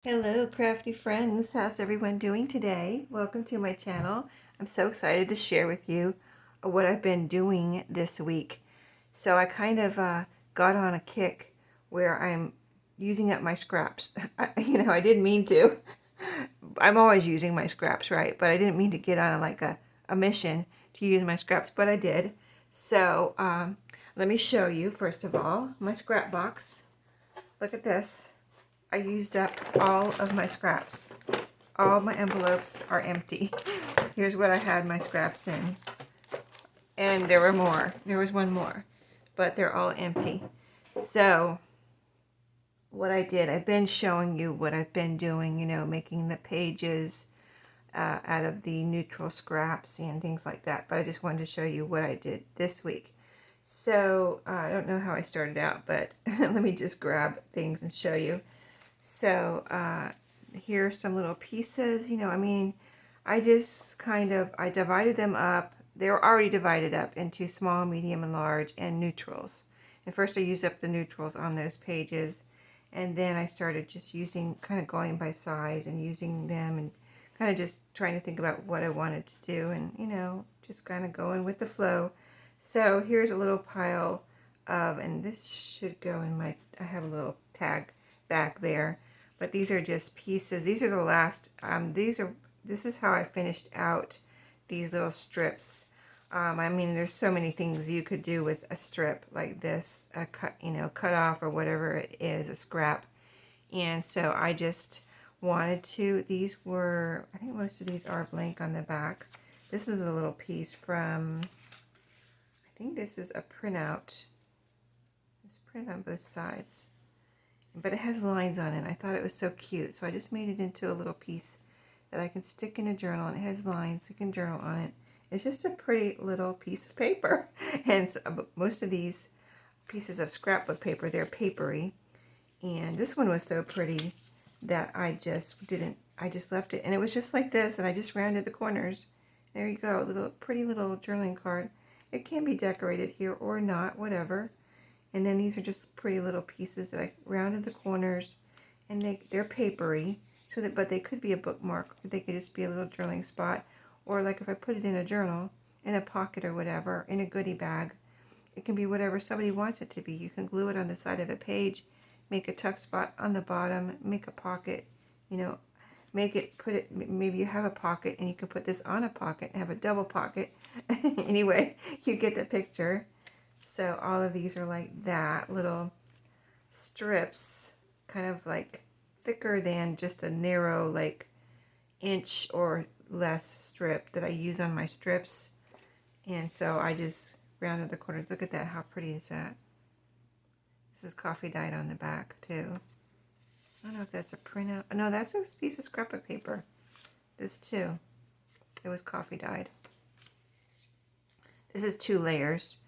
Hello, crafty friends. How's everyone doing today? Welcome to my channel. I'm so excited to share with you what I've been doing this week. So I kind of got on a kick where I'm using up my scraps. I didn't mean to. I'm always using my scraps, right? But I didn't mean to get on like a mission to use my scraps, but I did. So let me show you, first of all, my scrap box. Look at this. I used up all of my scraps. All my envelopes are empty. Here's what I had my scraps in. And there were more. There was one more. But they're all empty. So, what I did, I've been showing you what I've been doing, making the pages out of the neutral scraps and things like that. But I just wanted to show you what I did this week. So, I don't know how I started out, but let me just grab things and show you. So here are some little pieces, I just I divided them up. They were already divided up into small, medium, and large, and neutrals. And first I used up the neutrals on those pages, and then I started just kind of going by size and using them and kind of just trying to think about what I wanted to do and, just kind of going with the flow. So here's a little pile and this should go in I have a little tag back there, but these are just pieces. These are the last, this is how I finished out these little strips. There's so many things you could do with a strip like this, a cut off or whatever it is, a scrap. And so I just wanted to, I think most of these are blank on the back. This is a little piece from, I think this is a printout. It's print on both sides, but it has lines on it. I thought it was so cute, so I just made it into a little piece that I can stick in a journal, and it has lines. You can journal on it. It's just a pretty little piece of paper, and so, most of these pieces of scrapbook paper, they're papery, and this one was so pretty that I just left it, and it was just like this, and I just rounded the corners. There you go, a pretty little journaling card. It can be decorated here or not, whatever. And then these are just pretty little pieces that I rounded the corners, and they're papery, but they could be a bookmark, or they could just be a little journaling spot, or like if I put it in a journal, in a pocket or whatever, in a goodie bag, it can be whatever somebody wants it to be. You can glue it on the side of a page, make a tuck spot on the bottom, make a pocket, maybe you have a pocket and you can put this on a pocket and have a double pocket. Anyway, you get the picture. So all of these are like that, little strips, kind of like thicker than just a narrow like inch or less strip that I use on my strips. And so I just rounded the corners. Look at that, how pretty is that? This is coffee dyed on the back too. I don't know if that's a printout. No, that's a piece of scrapbook paper. This too. It was coffee dyed. This is 2 layers.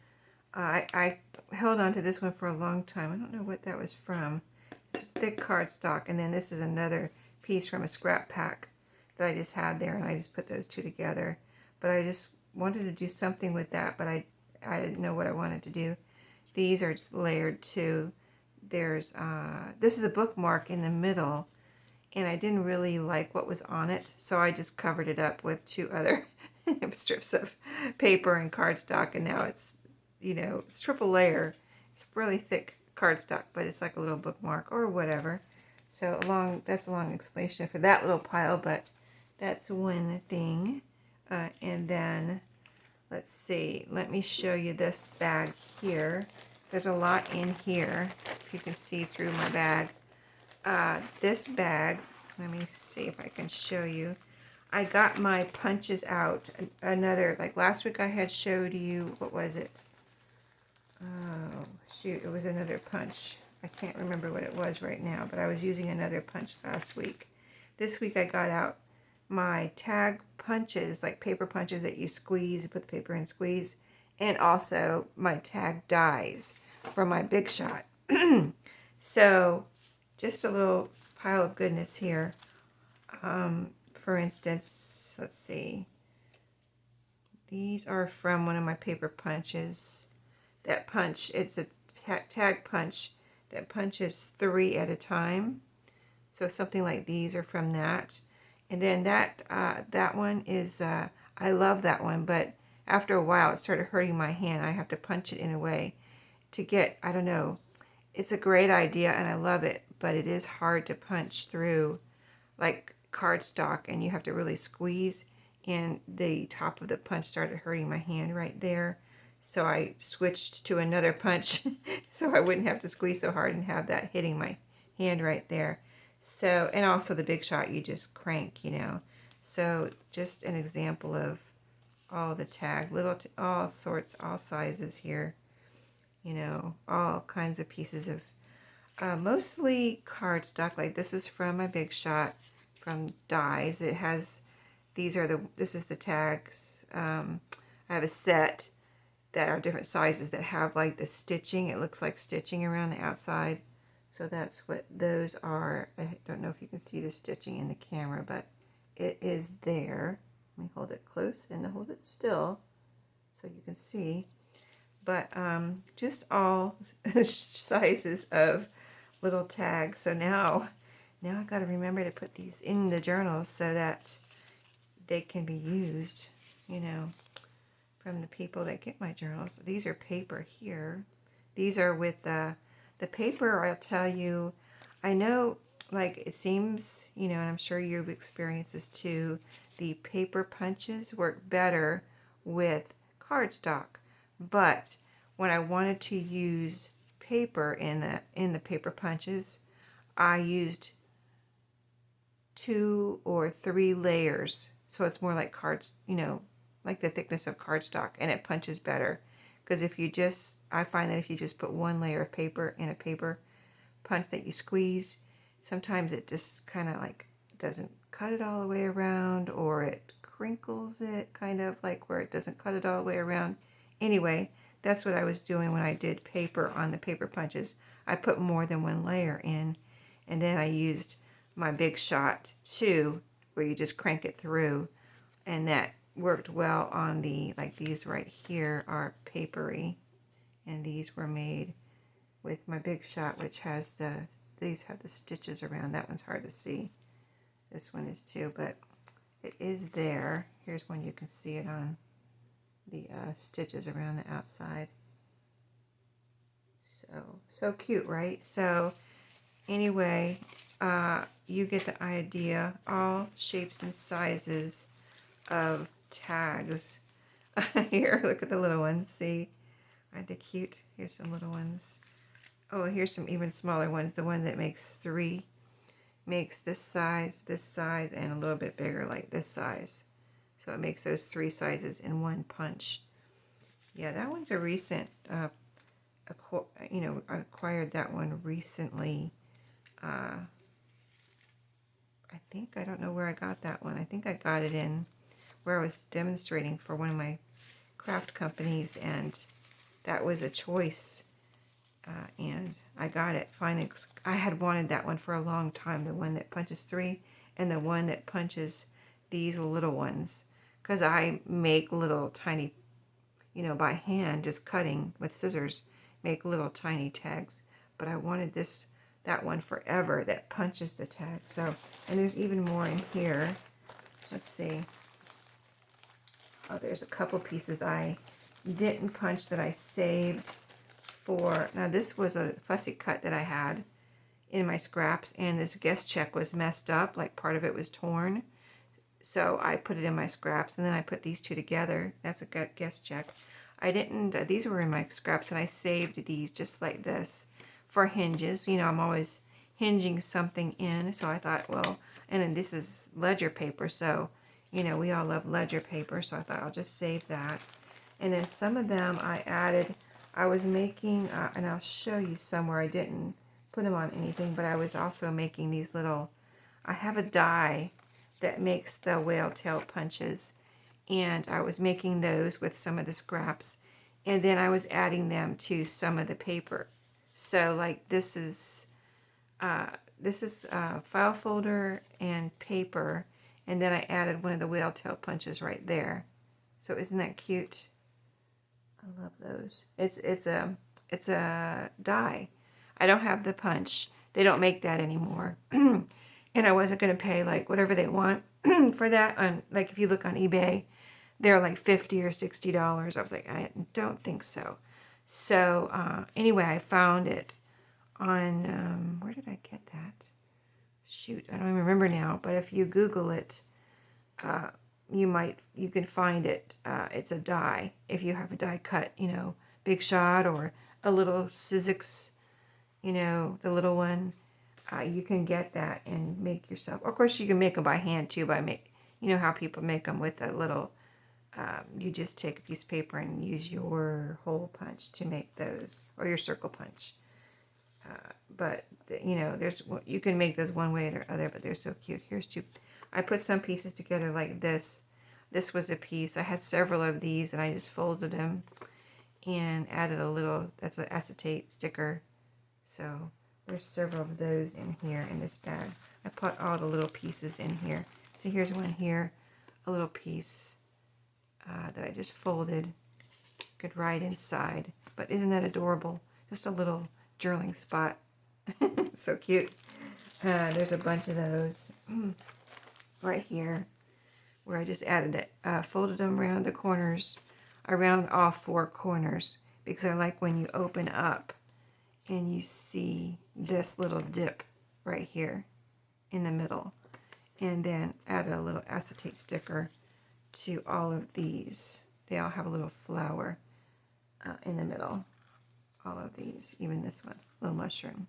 I held on to this one for a long time. I don't know what that was from. It's thick cardstock, and then this is another piece from a scrap pack that I just had there, and I just put those two together. But I just wanted to do something with that, but I didn't know what I wanted to do. These are just layered too. There's this is a bookmark in the middle, and I didn't really like what was on it, so I just covered it up with 2 other strips of paper and cardstock, and now it's it's triple layer. It's really thick cardstock, but it's like a little bookmark or whatever. So that's a long explanation for that little pile, but that's one thing. And then, let's see, let me show you this bag here. There's a lot in here, if you can see through my bag. This bag, let me see if I can show you. I got my punches out. Like last week I had showed you, what was it? Oh, shoot, it was another punch. I can't remember what it was right now, but I was using another punch last week. This week I got out my tag punches, like paper punches that you squeeze, you put the paper in, squeeze, and also my tag dies from my Big Shot. So, just a little pile of goodness here. For instance, let's see. These are from one of my paper punches. That punch, it's a tag punch that punches 3 at a time. So something like these are from that. And then that one is, I love that one, but after a while it started hurting my hand. I have to punch it in a way to get, I don't know, it's a great idea and I love it, but it is hard to punch through like cardstock, and you have to really squeeze, and the top of the punch started hurting my hand right there. So I switched to another punch so I wouldn't have to squeeze so hard and have that hitting my hand right there. So, and also the Big Shot, you just crank, you know. So just an example of all the tag, all sorts, all sizes here, you know, all kinds of pieces of mostly cardstock. Like this is from my Big Shot from Dies. It has, this is the tags. I have a set that are different sizes that have like the stitching. It looks like stitching around the outside. So that's what those are. I don't know if you can see the stitching in the camera, but it is there. Let me hold it close and hold it still so you can see. But just all sizes of little tags. So now I got to remember to put these in the journals so that they can be used, you know, from the people that get my journals. These are paper here. These are with the paper. I'll tell you, I know, like, it seems, you know, and I'm sure you've experienced this too, the paper punches work better with cardstock. But when I wanted to use paper in the paper punches, I used 2 or 3 layers. So it's more like cards, you know, like the thickness of cardstock, and it punches better. Because I find that if you just put 1 layer of paper in a paper punch that you squeeze, sometimes it just kind of like doesn't cut it all the way around, or it crinkles it kind of like where it doesn't cut it all the way around. Anyway, that's what I was doing when I did paper on the paper punches. I put more than 1 layer in, and then I used my Big Shot too, where you just crank it through, and that worked well on like these right here are papery, and these were made with my Big Shot, which has these have the stitches around. That one's hard to see. This one is too, but it is there. Here's one you can see it on the stitches around the outside. So cute, right? So anyway, you get the idea. All shapes and sizes of tags. Here, look at the little ones. See, aren't they cute? Here's some little ones. Oh, here's some even smaller ones. The one that makes 3 makes this size, and a little bit bigger, like this size. So it makes those 3 sizes in one punch. Yeah, that one's a recent, you know, I acquired that one recently. I don't know where I got that one. I think I got it in where I was demonstrating for one of my craft companies, and that was a choice. And I got it finally. I had wanted that one for a long time, the one that punches 3 and the one that punches these little ones, because I make little tiny, you know, by hand, just cutting with scissors, make little tiny tags. But I wanted that one forever that punches the tag. So, and there's even more in here. Let's see. Oh, there's a couple pieces I didn't punch that I saved for. Now this was a fussy cut that I had in my scraps, and this guest check was messed up, like part of it was torn. So I put it in my scraps, and then I put these two together. That's a guest check. I didn't, these were in my scraps, and I saved these just like this for hinges. You know, I'm always hinging something in, so I thought, well, and then this is ledger paper, so, you know, we all love ledger paper, so I thought I'll just save that. And then some of them I was making, and I'll show you somewhere, I didn't put them on anything, but I was also making these little, I have a die that makes the whale tail punches, and I was making those with some of the scraps, and then I was adding them to some of the paper. So like this is file folder and paper, and then I added one of the whale tail punches right there. So isn't that cute? I love those. It's a die. I don't have the punch. They don't make that anymore. and I wasn't going to pay like whatever they want for that. On like if you look on eBay, they're like $50 or $60. I was like, I don't think so. So anyway, I found it on where did I get that? Shoot, I don't even remember now. But if you Google it, you can find it. It's a die. If you have a die cut, Big Shot or a little Sizzix, the little one. You can get that and make yourself. Of course, you can make them by hand too. How people make them with a little. You just take a piece of paper and use your hole punch to make those, or your circle punch. But you can make those one way or the other. But they're so cute. Here's two. I put some pieces together like this. This was a piece. I had several of these, and I just folded them and added a little. That's an acetate sticker. So there's several of those in here in this bag. I put all the little pieces in here. So here's one here, a little piece that I just folded, could right inside. But isn't that adorable? Just a little journaling spot. So cute. There's a bunch of those right here where I just added it, folded them around the corners, around all four corners, because I like when you open up and you see this little dip right here in the middle. And then add a little acetate sticker to all of these. They all have a little flower in the middle. All of these, even this one, little mushroom.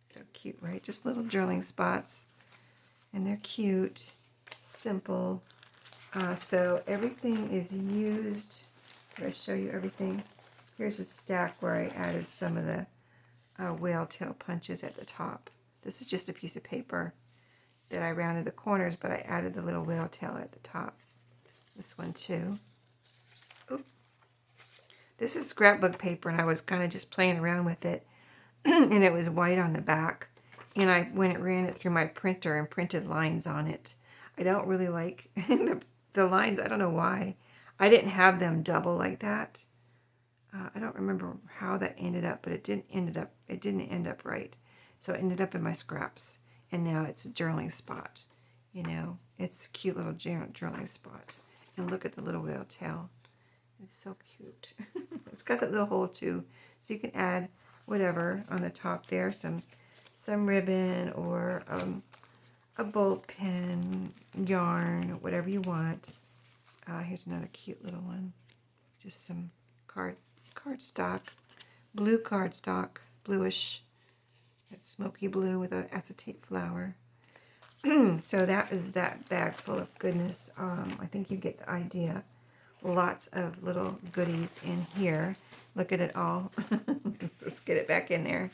So cute, right? Just little journaling spots. And they're cute, simple. So everything is used. Did I show you everything? Here's a stack where I added some of the whale tail punches at the top. This is just a piece of paper that I rounded the corners, but I added the little whale tail at the top. This one too. Oop. This is scrapbook paper, and I was kind of just playing around with it, and it was white on the back. And I ran it through my printer and printed lines on it. I don't really like the lines. I don't know why. I didn't have them double like that. I don't remember how that ended up, but it didn't end up right. So it ended up in my scraps, and now it's a journaling spot. It's a cute little journaling spot. And look at the little whale tail. It's so cute. It's got that little hole too, so you can add whatever on the top there, some ribbon or a bolt pen, yarn, whatever you want. Here's another cute little one. Just some cardstock, blue cardstock, bluish. It's smoky blue with an acetate flower. So that is that bag full of goodness. I think you get the idea. Lots of little goodies in here. Look at it all. Let's get it back in there.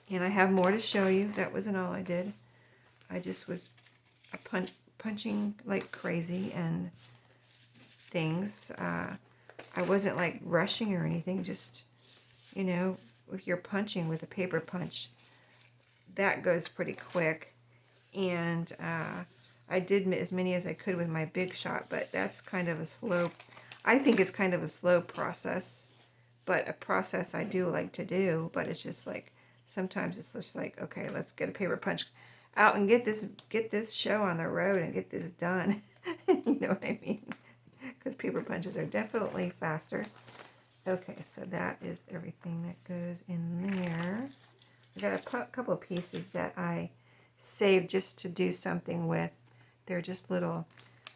And I have more to show you. That wasn't all I did. I just was punching like crazy and things. I wasn't like rushing or anything. Just, if you're punching with a paper punch, that goes pretty quick. And I did as many as I could with my Big Shot, but that's kind of a slow, I think it's kind of a slow process, but a process I do like to do. But it's just like, sometimes it's just like, okay, let's get a paper punch out and get this show on the road and get this done. You know what I mean? Because paper punches are definitely faster. Okay, so that is everything that goes in there. I got a couple of pieces that I saved just to do something with. They're just little,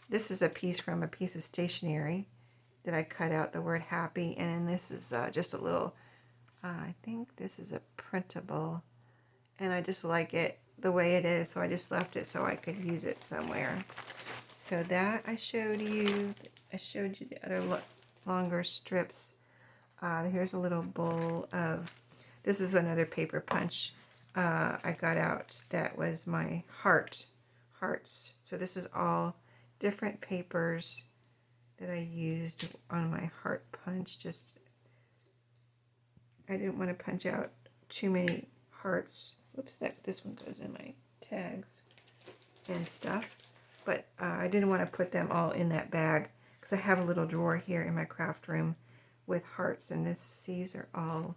this is a piece from a piece of stationery that I cut out the word happy, and then this is just a little, I think this is a printable, and I just like it the way it is, so I just left it so I could use it somewhere. So that I showed you the other longer strips. Here's a little bowl of, this is another paper punch I got out. That was my hearts. So this is all different papers that I used on my heart punch. Just, I didn't want to punch out too many hearts. Whoops, this one goes in my tags and stuff. But I didn't want to put them all in that bag because I have a little drawer here in my craft room with hearts, and these are all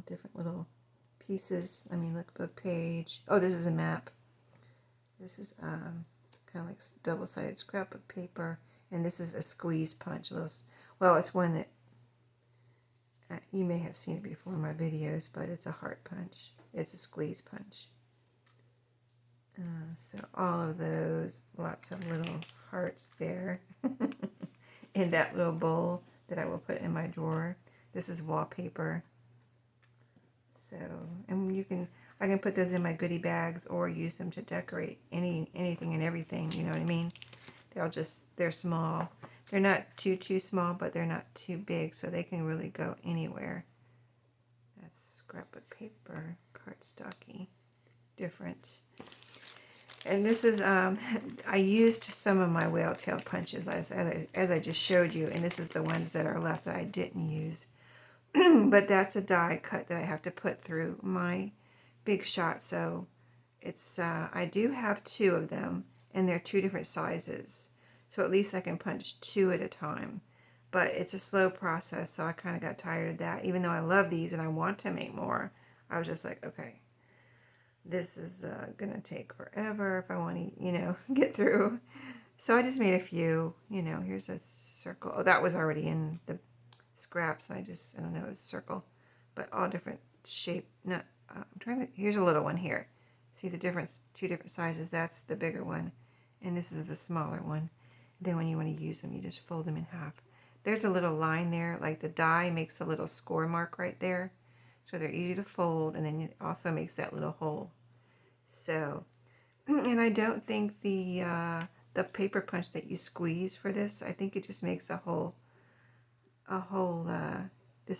different little pieces. I mean, lookbook page. Oh, this is a map. This is kind of like double-sided scrapbook paper. And this is a squeeze punch. Well, it's one that you may have seen it before in my videos, but it's a heart punch. It's a squeeze punch. So all of those, lots of little hearts there in that little bowl that I will put in my drawer. This is wallpaper. So, and I can put those in my goodie bags or use them to decorate anything and everything, you know what I mean? They're small. They're not too small, but they're not too big, so they can really go anywhere. That's scrapbook paper, cardstocky, different. And this is, I used some of my whale tail punches as I just showed you, and this is the ones that are left that I didn't use. But that's a die cut that I have to put through my Big Shot, so it's, I do have 2 of them, and they're 2 different sizes. So at least I can punch 2 at a time. But it's a slow process, so I kind of got tired of that. Even though I love these and I want to make more, I was just like, okay, this is going to take forever if I want to, get through. So I just made a few, here's a circle. Oh, that was already in the scraps. I don't know, it's a circle. But all different shape. Not, here's a little one here. See the difference, 2 different sizes. That's the bigger one. And this is the smaller one. Then when you want to use them, you just fold them in half. There's a little line there, like the die makes a little score mark right there. So they're easy to fold, and then it also makes that little hole. So, and I don't think the paper punch that you squeeze for this, I think it just makes this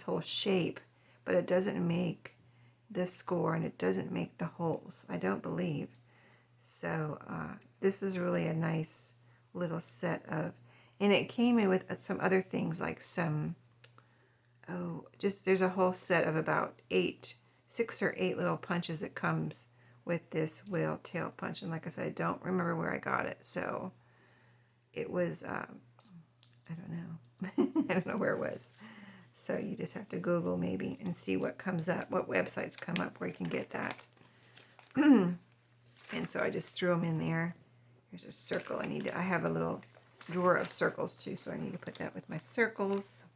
whole shape, but it doesn't make the score, and it doesn't make the holes, I don't believe. So this is really a nice little set of, and it came in with some other things like there's a whole set of about 6 or 8 little punches that comes with this whale tail punch. And like I said, I don't remember where I got it, so it was I don't know. I don't know where it was. So you just have to Google maybe and see what comes up, what websites come up where you can get that. And so I just threw them in there. Here's a circle. I have a little drawer of circles too, so I need to put that with my circles.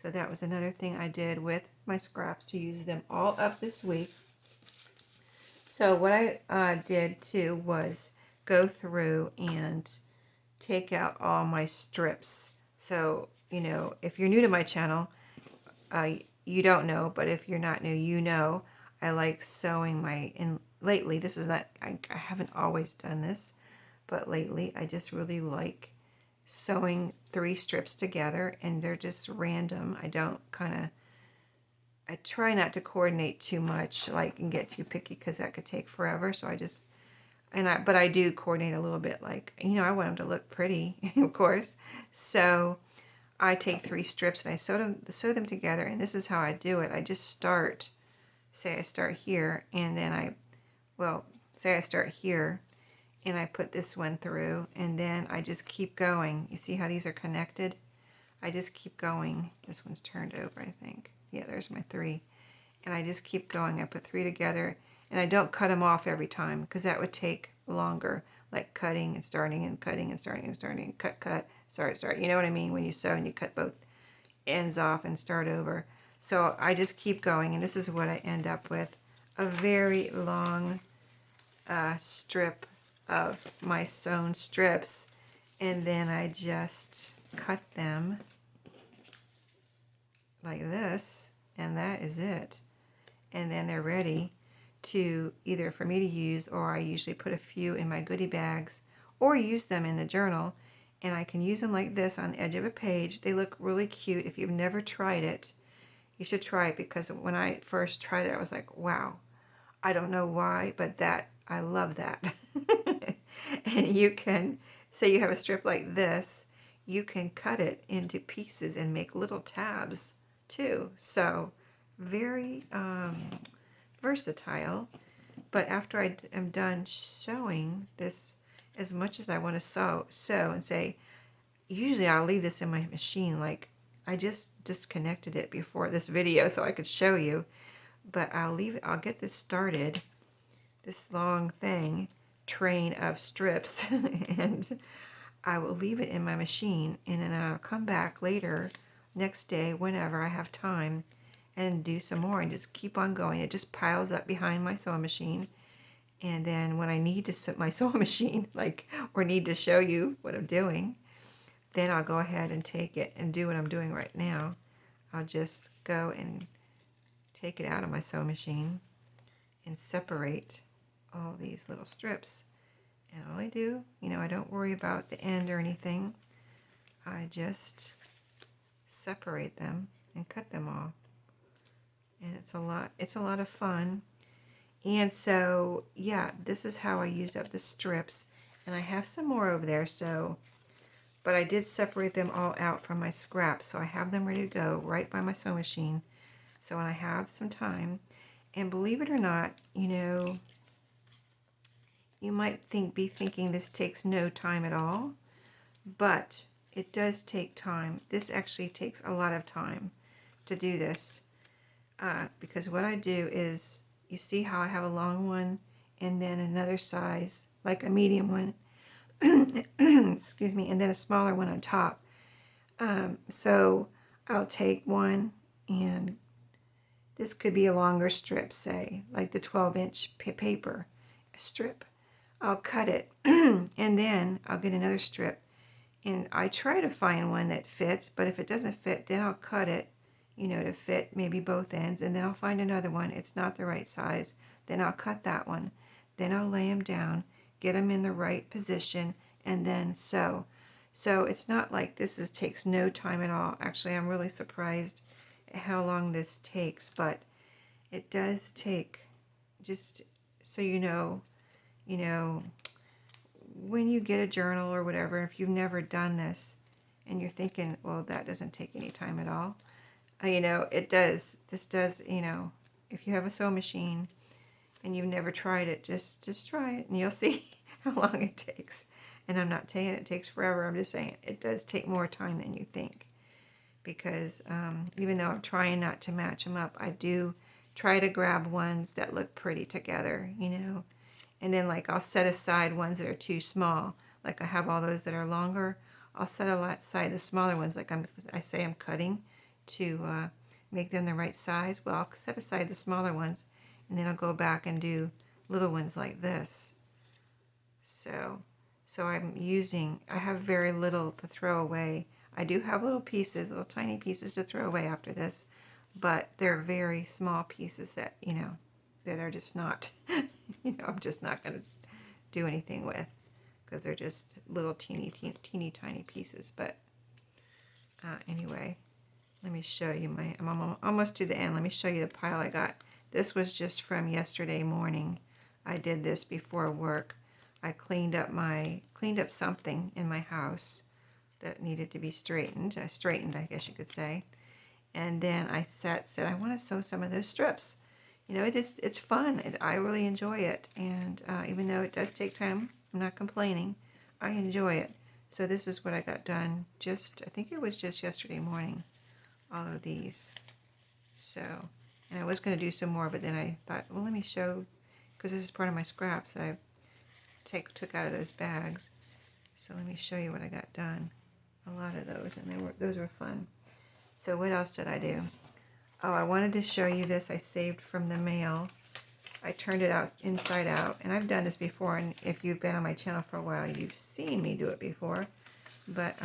So that was another thing I did with my scraps, to use them all up this week. So what I did too was go through and take out all my strips. So, if you're new to my channel, you don't know, but if you're not new, I like sewing lately, this is not, I haven't always done this, but lately I just really like sewing 3 strips together, and they're just random. I try not to coordinate too much, and get too picky, because that could take forever. So but I do coordinate a little bit, I want them to look pretty, of course. So I take 3 strips and I sew them together, and this is how I do it. I just say I start here, and then say I start here, and I put this one through, and then I just keep going. You see how these are connected? I just keep going. This one's turned over, I think. Yeah, there's my 3. And I just keep going. I put 3 together, and I don't cut them off every time, because that would take longer, like cutting and starting and cutting and starting and starting, cut, start. You know what I mean? When you sew and you cut both ends off and start over. So I just keep going, and this is what I end up with. A very long strip of my sewn strips, and then I just cut them like this, and that is it. And then they're ready to either for me to use, or I usually put a few in my goodie bags or use them in the journal, and I can use them like this on the edge of a page. They look really cute. If you've never tried it, you should try it, because when I first tried it, I was like, wow, I don't know why, but I love that. And you can, say you have a strip like this, you can cut it into pieces and make little tabs too. So very versatile. But after I am done sewing this, as much as I want to sew and say, usually I'll leave this in my machine. Like, I just disconnected it before this video so I could show you. but I'll leave it. I'll get this started, this long train of strips, and I will leave it in my machine, and then I'll come back later, next day, whenever I have time, and do some more and just keep on going. It just piles up behind my sewing machine. And then when I need to set my sewing machine, or need to show you what I'm doing, then I'll go ahead and take it and do what I'm doing right now. I'll just go and take it out of my sewing machine and separate all these little strips. And all I do, I don't worry about the end or anything. I just separate them and cut them off. And it's a lot of fun. And so, yeah, this is how I use up the strips. And I have some more over there, but I did separate them all out from my scraps, so I have them ready to go right by my sewing machine. So when I have some time, and believe it or not, you might be thinking this takes no time at all, but it does take time. This actually takes a lot of time to do this, because what I do is, you see how I have a long one and then another size, like a medium one, excuse me, and then a smaller one on top. So I'll take one, and this could be a longer strip, say, like the 12-inch paper strip. I'll cut it, and then I'll get another strip, and I try to find one that fits, but if it doesn't fit, then I'll cut it, to fit maybe both ends, and then I'll find another one. It's not the right size. Then I'll cut that one. Then I'll lay them down, get them in the right position, and then sew. So it's not like this takes no time at all. Actually, I'm really surprised at how long this takes, but it does take, just so you know, when you get a journal or whatever, if you've never done this and you're thinking, well, that doesn't take any time at all, it does. This does, if you have a sewing machine and you've never tried it, just try it and you'll see how long it takes. And I'm not saying it takes forever. I'm just saying it does take more time than you think, because even though I'm trying not to match them up, I do try to grab ones that look pretty together, and then I'll set aside ones that are too small. Like I have all those that are longer. I'll set aside the smaller ones, I say I'm cutting to make them the right size. Well, I'll set aside the smaller ones, and then I'll go back and do little ones like this. So I have very little to throw away. I do have little tiny pieces to throw away after this, but they're very small pieces that, that are just not, I'm just not going to do anything with, because they're just little teeny tiny pieces. But anyway, let me show you I'm almost to the end. Let me show you the pile I got. This was just from yesterday morning. I did this before work. I cleaned up something in my house that needed to be straightened. I guess you could say. And then I said I want to sew some of those strips. It's fun. I really enjoy it. And even though it does take time, I'm not complaining. I enjoy it. So this is what I got done I think it was just yesterday morning, all of these. So, and I was going to do some more, but then I thought, well, let me show, because this is part of my scraps that I took out of those bags. So let me show you what I got done. A lot of those, and those were fun. So what else did I do? Oh, I wanted to show you this I saved from the mail. I turned it out inside out, and I've done this before, and if you've been on my channel for a while, you've seen me do it before. But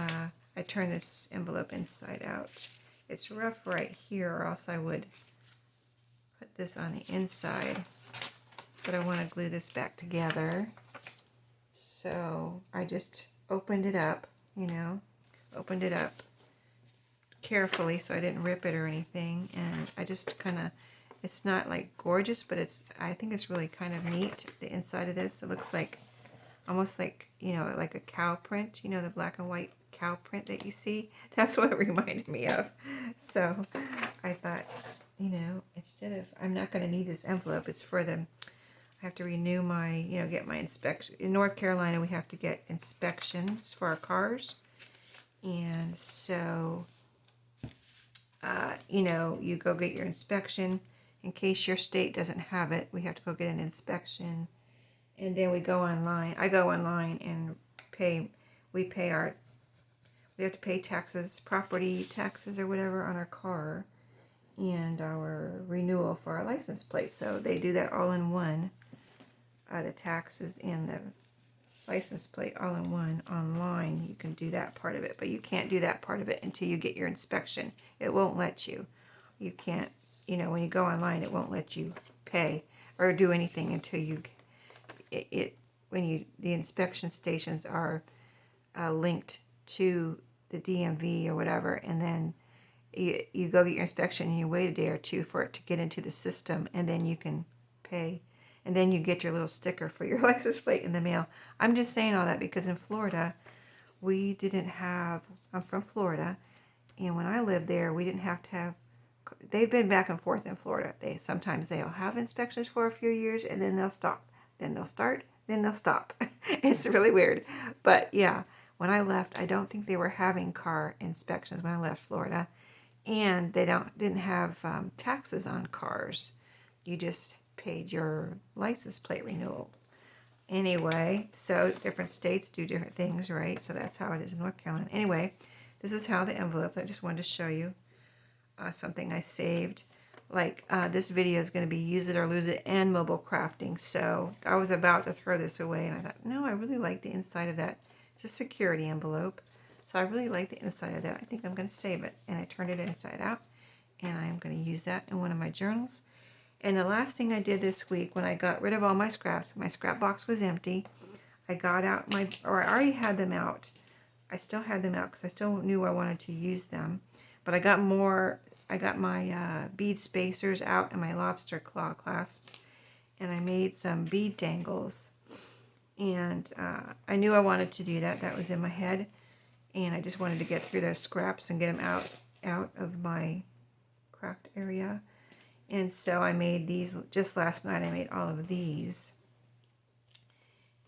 I turned this envelope inside out. It's rough right here, or else I would put this on the inside. But I want to glue this back together. So I just opened it up, carefully so I didn't rip it or anything. And I just it's not gorgeous, but I think it's really kind of neat. The inside of this, it looks almost like a cow print, the black and white cow print that you see. That's what it reminded me of. So I thought, instead of, I'm not going to need this envelope. It's for I have to renew my, get my inspection. In North Carolina, we have to get inspections for our cars. And so, you go get your inspection in case your state doesn't have it, we have to go get an inspection. And then we go online. I go online and we have to pay taxes, property taxes or whatever on our car, and our renewal for our license plate. So they do that all in one, the taxes and the license plate all in one online. You can do that part of it, but you can't do that part of it until you get your inspection. It won't let you. You can't, when you go online, it won't let you pay or do anything until you, the inspection stations are linked to the DMV or whatever, and then you go get your inspection and you wait a day or two for it to get into the system, and then you can pay, and then you get your little sticker for your license plate in the mail. I'm just saying all that because in Florida, I'm from Florida, and when I lived there, we didn't have to have, they've been back and forth in Florida. Sometimes they'll have inspections for a few years and then they'll stop. Then they'll start, then they'll stop. It's really weird. But yeah, when I left, I don't think they were having car inspections when I left Florida. And they didn't have taxes on cars. You just paid your license plate renewal. Anyway, so different states do different things, right? So that's how it is in North Carolina. Anyway, this is how the envelope, I just wanted to show you something I saved. This video is going to be use it or lose it and mobile crafting. So I was about to throw this away and I thought, no, I really like the inside of that. It's a security envelope. So I really like the inside of that. I think I'm going to save it. And I turned it inside out. And I'm going to use that in one of my journals. And the last thing I did this week, when I got rid of all my scraps, my scrap box was empty. I got out I already had them out. I still had them out because I still knew I wanted to use them. But I got more. I got my bead spacers out and my lobster claw clasps. And I made some bead dangles. And I knew I wanted to do that. That was in my head. And I just wanted to get through those scraps and get them out of my craft area. And so I made these, just last night I made all of these.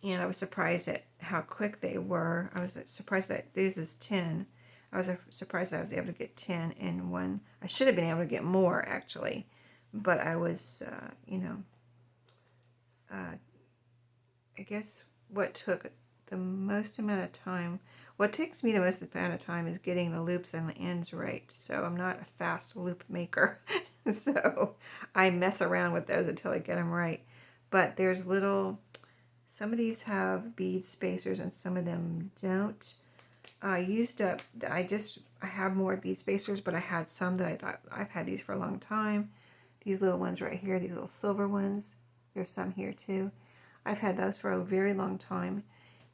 And I was surprised at how quick they were. I was surprised that this is 10. I was surprised I was able to get 10 in one. I should have been able to get more actually. But I was, I guess what took the most amount of time, what takes me the most amount of time is getting the loops and the ends right. So I'm not a fast loop maker. So I mess around with those until I get them right. But there's some of these have bead spacers and some of them don't. I have more bead spacers, but I had some that I thought, I've had these for a long time. These little ones right here, these little silver ones. There's some here too. I've had those for a very long time.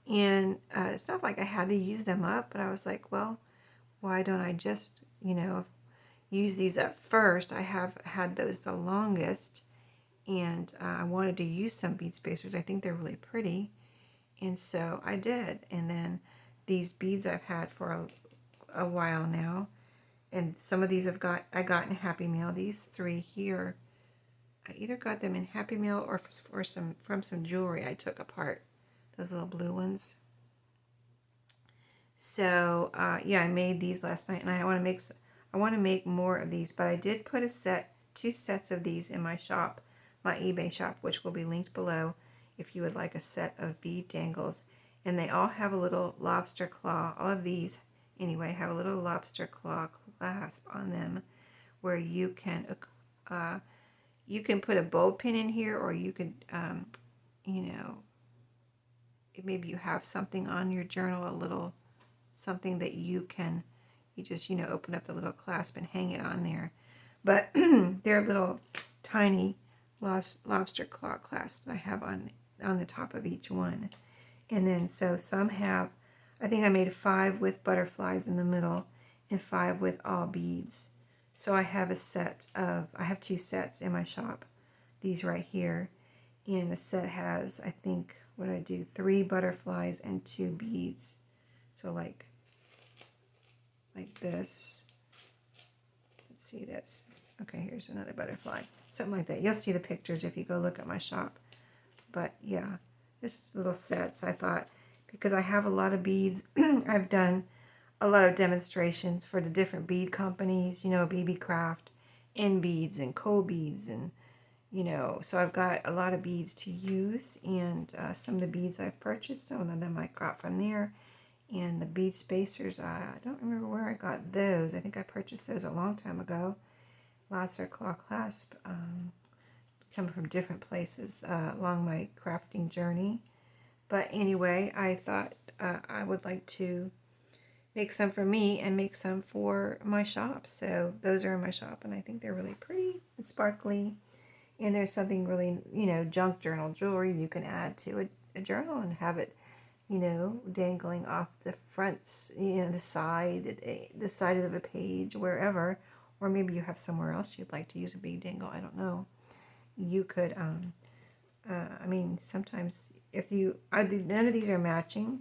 And it's not like I had to use them up, but I was like, well, why don't I just, use these up first? I have had those the longest, and I wanted to use some bead spacers. I think they're really pretty, and so I did. And then these beads I've had for a while now, and some of these I got in Happy Mail. These 3 here, I either got them in Happy Mail or from some jewelry I took apart. Those little blue ones. So yeah, I made these last night, and I want to make more of these. But I did put 2 sets of these in my shop, my eBay shop, which will be linked below if you would like a set of bead dangles. And they all have a little lobster claw. All of these, anyway, have a little lobster claw clasp on them, where you can put a bowl pin in here, or you could, maybe you have something on your journal, a little something that you just, open up the little clasp and hang it on there. But they're little tiny lobster claw clasps I have on the top of each one. And then so some have, I think I made 5 with butterflies in the middle and 5 with all beads. So I have I have 2 sets in my shop, these right here. And the set has, I think, 3 butterflies and 2 beads. So like this. Let's see, okay, here's another butterfly. Something like that. You'll see the pictures if you go look at my shop. But yeah, just little sets, I thought, because I have a lot of beads. I've done a lot of demonstrations for the different bead companies, BB Craft end beads and cold beads, and so I've got a lot of beads to use, and some of the beads I've purchased, some of them I got from there. And the bead spacers, I don't remember where I got those. I think I purchased those a long time ago. Lots of claw clasp, coming from different places along my crafting journey. But anyway, I thought I would like to make some for me and make some for my shop. So those are in my shop, and I think they're really pretty and sparkly. And there's something really, junk journal jewelry you can add to a journal and have it, dangling off the fronts, the side of a page, wherever. Or maybe you have somewhere else you'd like to use a bead dangle. I don't know. You could, sometimes if none of these are matching,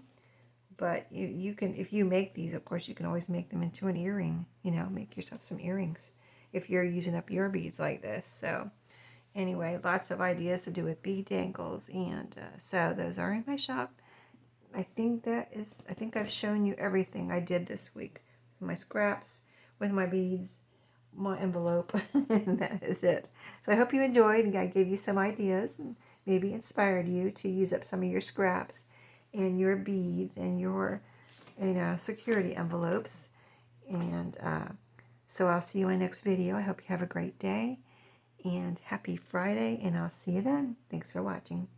but you can, if you make these, of course, you can always make them into an earring, make yourself some earrings if you're using up your beads like this. So anyway, lots of ideas to do with bead dangles, and so those are in my shop. I think I've shown you everything I did this week. My scraps, with my beads, my envelope, and that is it. So I hope you enjoyed, and I gave you some ideas and maybe inspired you to use up some of your scraps and your beads and your security envelopes. And so I'll see you in my next video. I hope you have a great day and happy Friday, and I'll see you then. Thanks for watching.